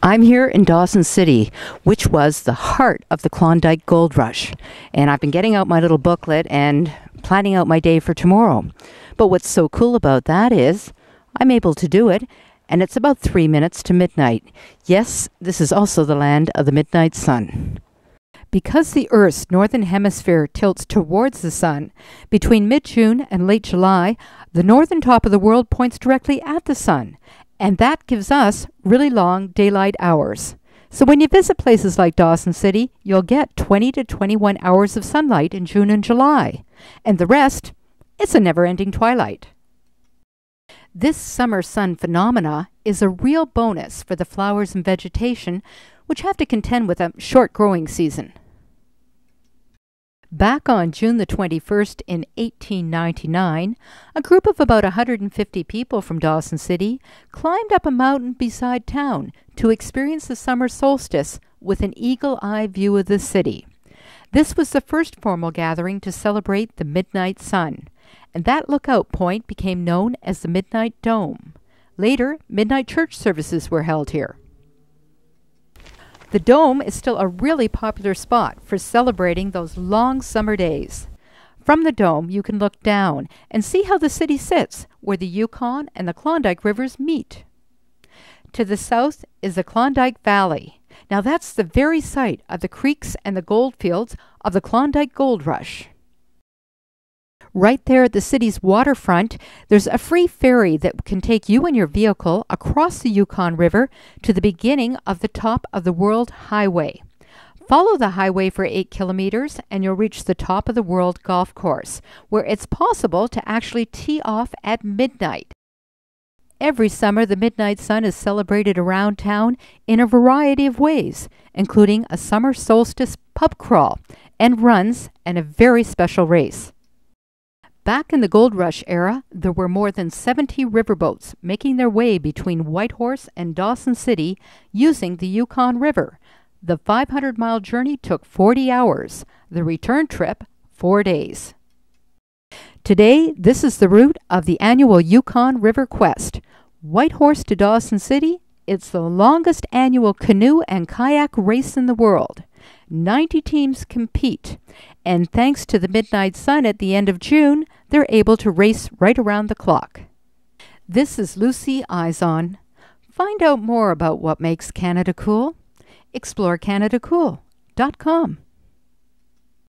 I'm here in Dawson City, which was the heart of the Klondike Gold Rush. And I've been getting out my little booklet and planning out my day for tomorrow. But what's so cool about that is I'm able to do it, and it's about 3 minutes to midnight. Yes, this is also the land of the midnight sun. Because the Earth's northern hemisphere tilts towards the sun, between mid-June and late July, the northern top of the world points directly at the sun, and that gives us really long daylight hours. So when you visit places like Dawson City, you'll get 20 to 21 hours of sunlight in June and July, and the rest, it's a never-ending twilight. This summer sun phenomena is a real bonus for the flowers and vegetation, which have to contend with a short growing season. Back on June the 21st in 1899, a group of about 150 people from Dawson City climbed up a mountain beside town to experience the summer solstice with an eagle-eye view of the city. This was the first formal gathering to celebrate the midnight sun, and that lookout point became known as the Midnight Dome. Later, midnight church services were held here. The Dome is still a really popular spot for celebrating those long summer days. From the Dome, you can look down and see how the city sits, where the Yukon and the Klondike rivers meet. To the south is the Klondike Valley. Now that's the very site of the creeks and the gold fields of the Klondike Gold Rush. Right there at the city's waterfront, there's a free ferry that can take you and your vehicle across the Yukon River to the beginning of the top of the World Highway. Follow the highway for 8 kilometers and you'll reach the top of the World Golf Course, where it's possible to actually tee off at midnight. Every summer, the midnight sun is celebrated around town in a variety of ways, including a summer solstice pub crawl, and runs, and a very special race. Back in the Gold Rush era, there were more than 70 riverboats making their way between Whitehorse and Dawson City using the Yukon River. The 500-mile journey took 40 hours. The return trip, 4 days. Today, this is the route of the annual Yukon River Quest. Whitehorse to Dawson City, it's the longest annual canoe and kayak race in the world. 90 teams compete, and thanks to the midnight sun at the end of June, they're able to race right around the clock. This is Lucy Izon. Find out more about what makes Canada cool. ExploreCanadaCool.com.